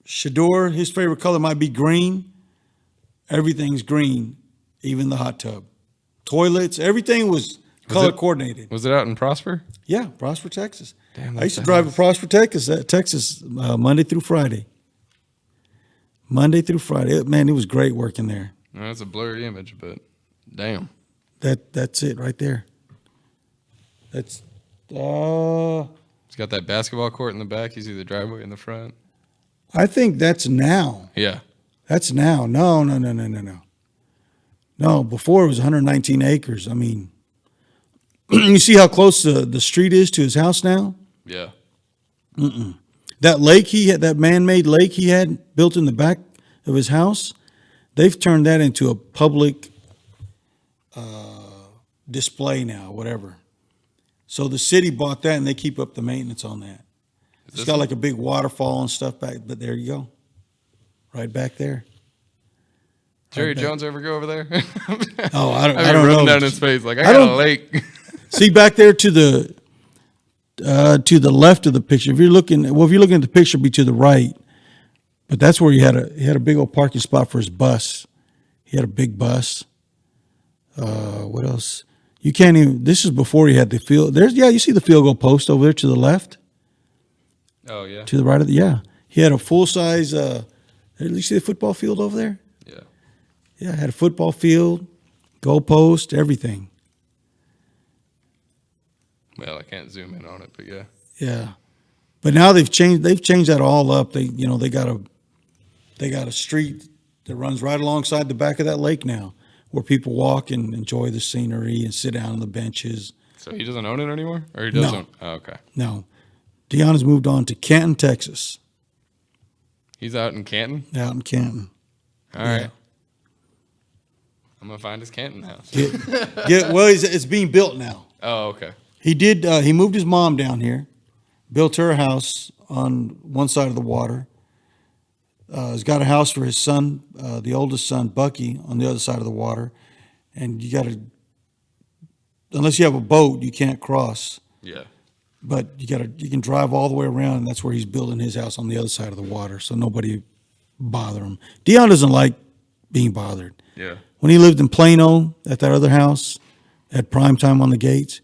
Shador, his favorite color might be green. Everything's green, even the hot tub. Toilets, everything was color coordinated. Was it out in Prosper? Yeah, Prosper, Texas. Damn, I used to that's drive the to Prosper, Texas, Monday through Friday. Monday through Friday. Man, it was great working there. No, that's a blurry image, but damn. That's it right there. That's It's got that basketball court in the back. You see the driveway in the front. I think that's now. Yeah. That's now. No. No, before it was 119 acres. I mean, you see how close the street is to his house now? Yeah. That lake that man-made lake he had built in the back of his house, they've turned that into a public display now, whatever. So the city bought that and they keep up the maintenance on that. It's got like a big waterfall and stuff back, but there you go. Right back there. Jerry Jones ever go over there? Oh, I don't I don't know. down his face like I I got don't- a lake. See back there to to the left of the picture. If you're looking at the picture, it'd be to the right. But that's where he had a big old parking spot for his bus. He had a big bus. What else? You can't even. This is before he had the field. You see the field goal post over there to the left. Oh yeah. To the right of the He had a full size. Did you see the football field over there? Yeah. Yeah, had a football field, goal post, everything. Well, I can't zoom in on it, but yeah. Yeah, but now they've changed that all up. They got a street that runs right alongside the back of that lake now, where people walk and enjoy the scenery and sit down on the benches. So he doesn't own it anymore, or he doesn't? No. Oh, okay. No, Dion has moved on to Canton, Texas. He's out in Canton. Out in Canton. All right. I'm gonna find his Canton house. Well, it's being built now. Oh, okay. He did. He moved his mom down here, built her a house on one side of the water. He's got a house for his son, the oldest son, Bucky, on the other side of the water. And you got to, unless you have a boat, you can't cross. Yeah. But you can drive all the way around, and that's where he's building his house on the other side of the water, so nobody bother him. Dion doesn't like being bothered. Yeah. When he lived in Plano at that other house, at prime time on the gates,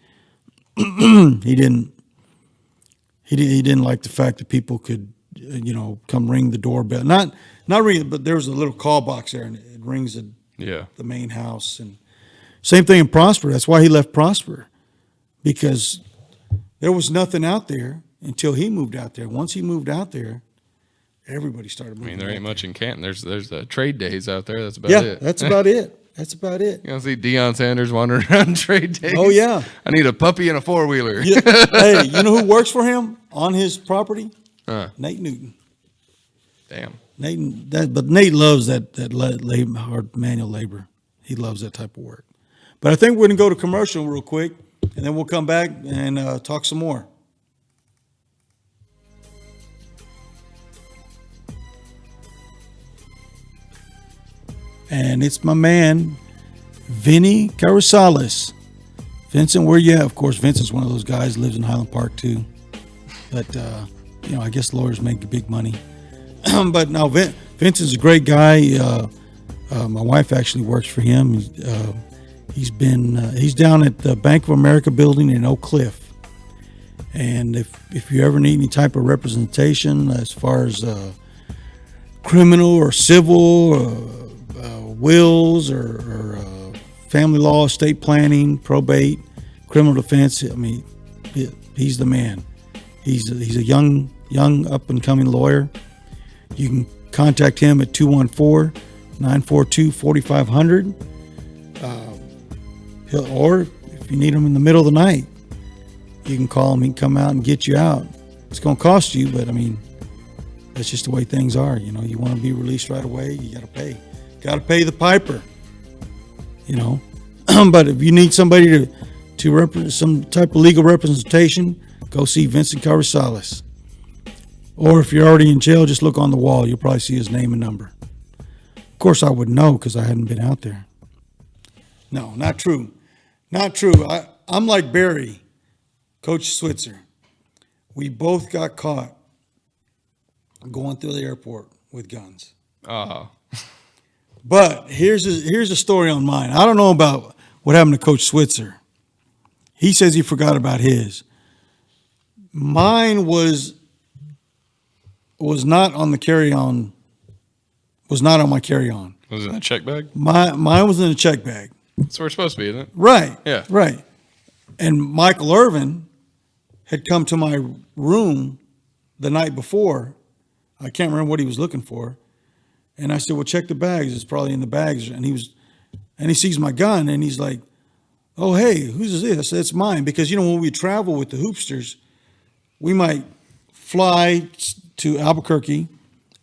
he didn't like the fact that people could, come ring the doorbell. Not ring, but there was a little call box there, and it rings the main house. And same thing in Prosper. That's why he left Prosper, because there was nothing out there until he moved out there. Once he moved out there, everybody started moving. I mean, there ain't much in Canton. There's the trade days out there. That's about it. That's about it. That's about it. You don't see Deion Sanders wandering around trade days. Oh, yeah. I need a puppy and a four-wheeler. Yeah. Hey, you know who works for him on his property? Nate Newton. Damn. But Nate loves that hard manual labor. He loves that type of work. But I think we're going to go to commercial real quick, and then we'll come back and talk some more. And it's my man, Vinny Carrizales. Vincent, where you at? Of course, Vincent's one of those guys, lives in Highland Park too. But, I guess lawyers make big money. But no, Vincent's a great guy. My wife actually works for him. He's down at the Bank of America building in Oak Cliff. And if you ever need any type of representation as far as criminal or civil, wills or family law, estate planning, probate, criminal defense, I mean, he's the man. He's a young up and coming lawyer. You can contact him at 214-942-4500. Or if you need him in the middle of the night, you can call him. He can come out and get you out. It's going to cost you, but I mean, that's just the way things are. You want to be released right away, you got to pay. Got to pay the piper. But if you need somebody to represent some type of legal representation, go see Vincent Carrizales. Or if you're already in jail, just look on the wall. You'll probably see his name and number. Of course, I would know because I hadn't been out there. No, not true. Not true. I'm like Barry, Coach Switzer. We both got caught going through the airport with guns. Oh. But here's a story on mine. I don't know about what happened to Coach Switzer. He says he forgot about his. Mine was not on the carry-on. Was not on my carry-on. Was it in a check bag? Mine was in a check bag. That's where it's supposed to be, isn't it? Right. Yeah. Right. And Michael Irvin had come to my room the night before. I can't remember what he was looking for. And I said, well, check the bags. It's probably in the bags. And he sees my gun and he's like, oh, hey, whose is this? I said, it's mine. Because, when we travel with the Hoopsters, we might fly to Albuquerque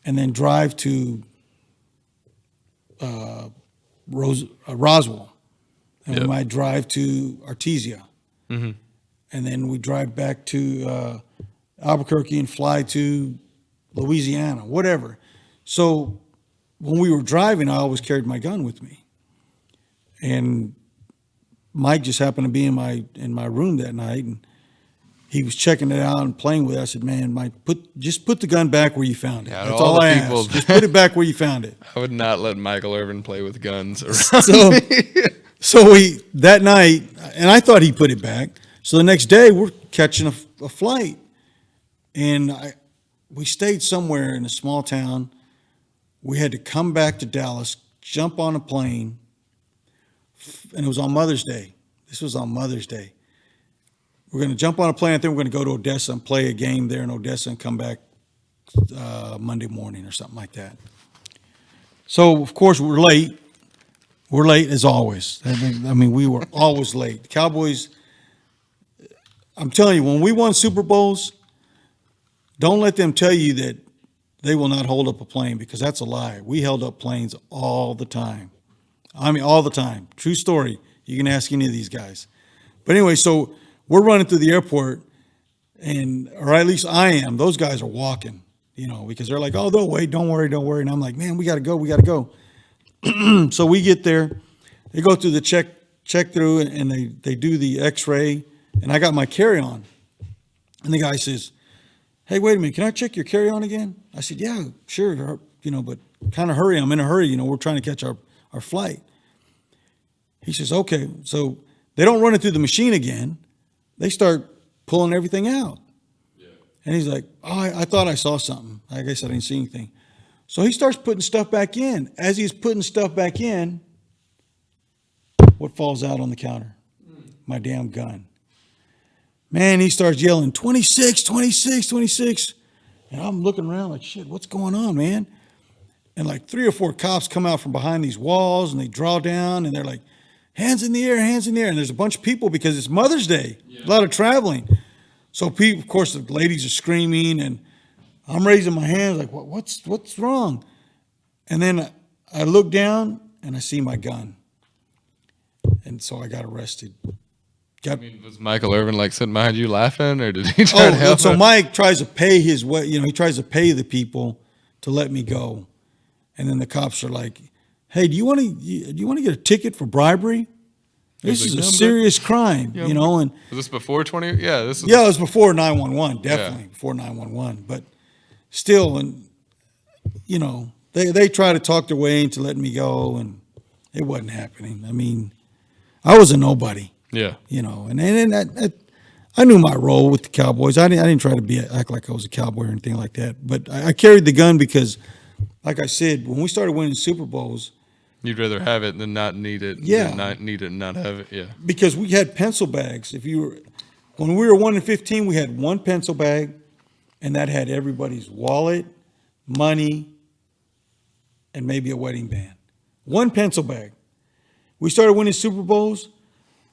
and then drive to Roswell. And we might drive to Artesia. Mm-hmm. And then we drive back to Albuquerque and fly to Louisiana, whatever. So when we were driving, I always carried my gun with me. And Mike just happened to be in my room that night, and he was checking it out and playing with it. I said, man, Mike, just put the gun back where you found it. Yeah, That's all all the I people- asked. Just put it back where you found it. I would not let Michael Irvin play with guns around So, me. so that night, and I thought he put it back. So the next day, we're catching a flight, and we stayed somewhere in a small town. We had to come back to Dallas, jump on a plane, and it was on Mother's Day. This was on Mother's Day. We're going to jump on a plane. I think we're going to go to Odessa and play a game there in Odessa and come back Monday morning or something like that. So, of course, we're late. We're late as always. I mean, we were always late. The Cowboys, I'm telling you, when we won Super Bowls, don't let them tell you that they will not hold up a plane, because that's a lie. We held up planes all the time. I mean, all the time. True story. You can ask any of these guys. But anyway, so we're running through the airport, or at least I am. Those guys are walking, because they're like, oh, they'll wait. Don't worry. And I'm like, man, we got to go. So we get there. They go through the check through, and they do the x-ray, and I got my carry-on. And the guy says, hey, wait a minute, can I check your carry-on again? I said, yeah, sure, but kind of hurry. I'm in a hurry, we're trying to catch our flight. He says, okay. So they don't run it through the machine again. They start pulling everything out. Yeah. And he's like, oh, I thought I saw something. I guess I didn't see anything. So he starts putting stuff back in. As he's putting stuff back in, what falls out on the counter? My damn gun. Man, he starts yelling, 26, 26, 26. And I'm looking around like, shit, what's going on, man? And like 3 or 4 cops come out from behind these walls, and they draw down, and they're like, hands in the air, hands in the air. And there's a bunch of people because it's Mother's Day, a lot of traveling. So people, of course, the ladies are screaming, and I'm raising my hands like, what's wrong? And then I look down, and I see my gun. And so I got arrested. Was Michael Irvin like sitting behind you laughing, or did he try to help so him? Mike tries to pay his way. He tries to pay the people to let me go, and then the cops are like, "Hey, do you want to get a ticket for bribery? This is a serious crime, And Was this before 20? Yeah, this is. yeah, it was before 911, definitely before 911, but still, and they try to talk their way into letting me go, and it wasn't happening. I mean, I was a nobody. Yeah. And I knew my role with the Cowboys. I didn't try to act like I was a cowboy or anything like that. But I carried the gun because, like I said, when we started winning Super Bowls, You'd rather have it than not need it. Yeah. Than not need it and not have it. Yeah. because we had pencil bags. When we were 1-15, we had one pencil bag, and that had everybody's wallet, money, and maybe a wedding band. One pencil bag. We started winning Super Bowls.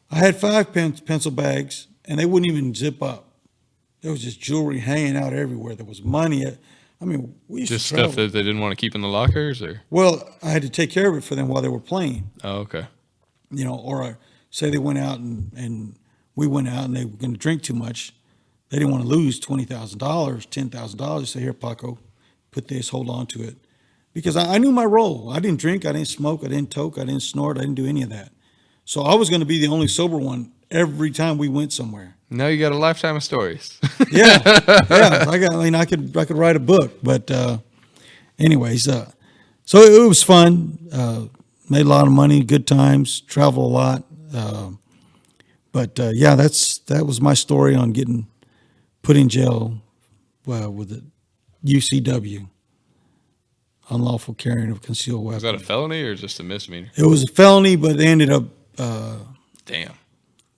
I had 5 pencil bags, and they wouldn't even zip up. There was just jewelry hanging out everywhere. There was money. I mean, we used Just to travel. stuff that they didn't want to keep in the lockers, or. Well, I had to take care of it for them while they were playing. Oh, okay. Or say they went out and we went out and they were going to drink too much. They didn't want to lose $20,000, $10,000. Say, here, Paco, put this, hold on to it. Because I knew my role. I didn't drink, I didn't smoke, I didn't toke, I didn't snort, I didn't do any of that. So I was going to be the only sober one every time we went somewhere. Now you got a lifetime of stories. Yeah. I could write a book. But anyways, so it was fun. Made a lot of money, good times, travel a lot. That was my story on getting put in jail with the UCW, unlawful carrying of concealed weapon. Was that a felony or just a misdemeanor? It was a felony, but they ended up Damn.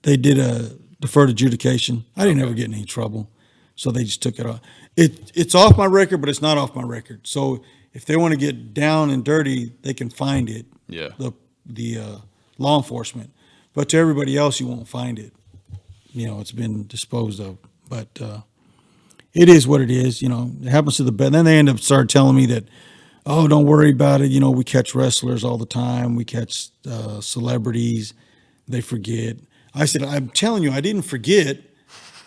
they did a deferred adjudication. I didn't ever get in any trouble, so they just took it off. It's off my record, but it's not off my record. So if they want to get down and dirty, they can find it. Yeah. The law enforcement, but to everybody else, you won't find it. It's been disposed of. But it is what it is. It happens to the best. Then they started telling me that, oh, don't worry about it. We catch wrestlers all the time. We catch celebrities. They forget. I said, I'm telling you, I didn't forget.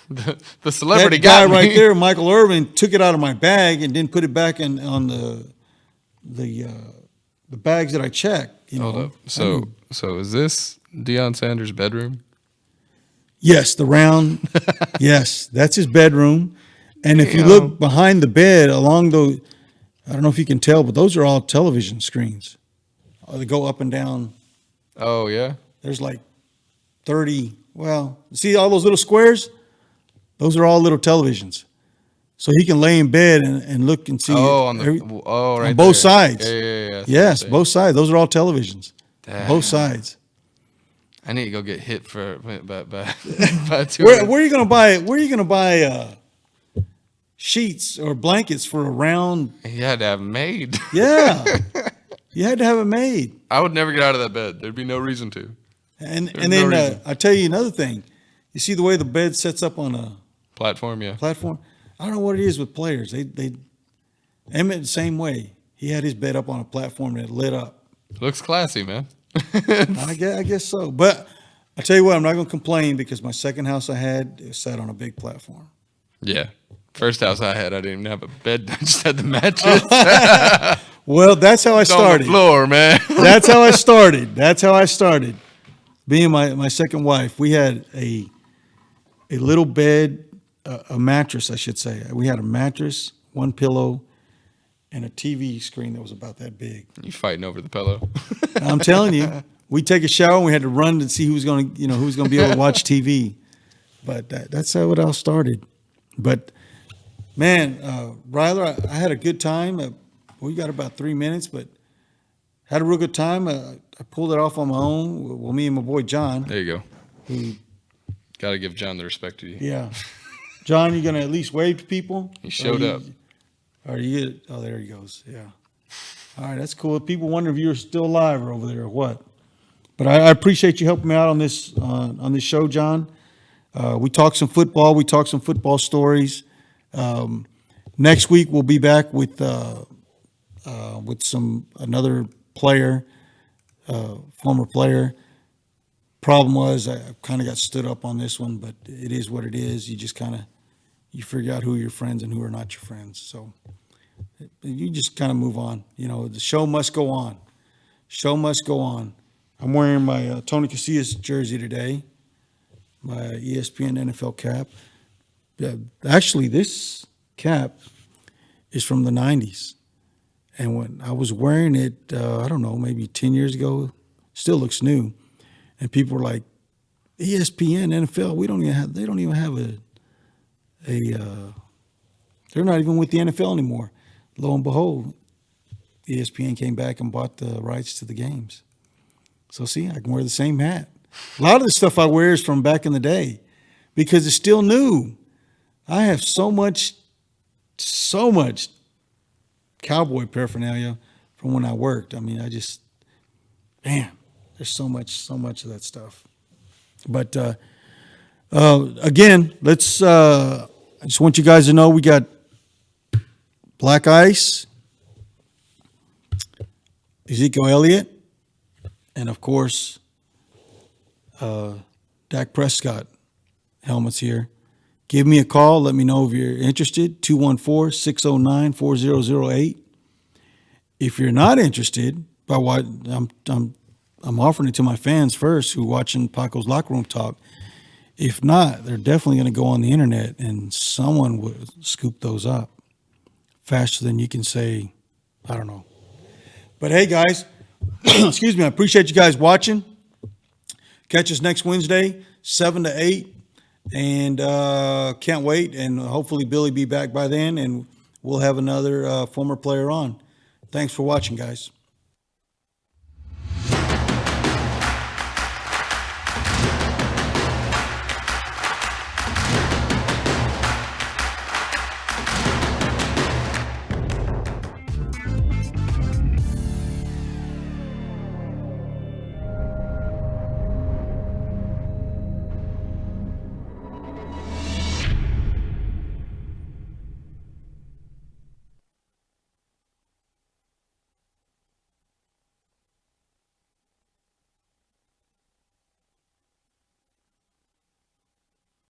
The celebrity That guy got me. right there, Michael Irvin, took it out of my bag and didn't put it back on the bags that I checked. Hold up. So is this Deion Sanders' bedroom? Yes, the round. Yes, that's his bedroom. And if you Damn. look behind the bed along those, I don't know if you can tell, but those are all television screens. They go up and down. Oh yeah. There's like 30. Well, see all those little squares? Those are all little televisions. So he can lay in bed and look and see Oh, on every- the right on both there. sides. Yeah. That's what I'm Yes, saying. both sides. Those are all televisions. Damn. Both sides. I need to go get hit by two. Where are you gonna buy? Where are you gonna buy sheets or blankets for a round? He had to have 'em made. Yeah, you had to have it made. I would never get out of that bed. There'd be no reason to. And There's and no then reason. I tell you another thing. You see the way the bed sets up on a Platform, yeah. platform. I don't know what it is with players. They Emmett the same way. He had his bed up on a platform that lit up. Looks classy, man. I guess so. But I tell you what, I'm not gonna complain because my second house I had it sat on a big platform. Yeah. First house I had, I didn't even have a bed. I just had the mattress Well, that's how I on the started. floor, man. That's how I started. That's how I started. Being my second wife, we had a little bed, a mattress, I should say. We had a mattress, one pillow, and a TV screen that was about that big. You fighting over the pillow. I'm telling you, we take a shower and we had to run to see who's going to be able to watch TV. But that's how it all started. But man, Ryler, I had a good time. We got about 3 minutes, but had a real good time. I pulled it off on my own. Well, me and my boy John. There you go. Who, Got to give John the respect to you. yeah, John, you gonna at least wave to people? He showed up. Or you? Oh, there he goes. Yeah. All right, that's cool. People wonder if you're still alive or over there or what. But I appreciate you helping me out on this show, John. We talked some football. We talked some football stories. Next week we'll be back with another player, former player. Problem was I kind of got stood up on this one, but it is what it is. You just you figure out who are your friends and who are not your friends. So you just kind of move on. The show must go on. Show must go on. I'm wearing my Tony Casillas jersey today, my ESPN NFL cap. Actually, this cap is from the 90s. And when I was wearing it, I don't know, maybe 10 years ago, still looks new. And people were like, ESPN, NFL, they don't even have they're not even with the NFL anymore. Lo and behold, ESPN came back and bought the rights to the games. So see, I can wear the same hat. A lot of the stuff I wear is from back in the day because it's still new. I have so much cowboy paraphernalia from when I worked. I mean, there's so much of that stuff. But again, I just want you guys to know we got Black Ice, Ezekiel Elliott, and of course, Dak Prescott helmets here. Give me a call. Let me know if you're interested. 214-609-4008. If you're not interested, by what I'm offering it to my fans first who are watching Paco's Locker Room Talk. If not, they're definitely going to go on the internet and someone will scoop those up faster than you can say, I don't know. But hey, guys, excuse me, I appreciate you guys watching. Catch us next Wednesday, 7 to 8. And can't wait. And hopefully Billy be back by then and we'll have another former player on. Thanks for watching, guys.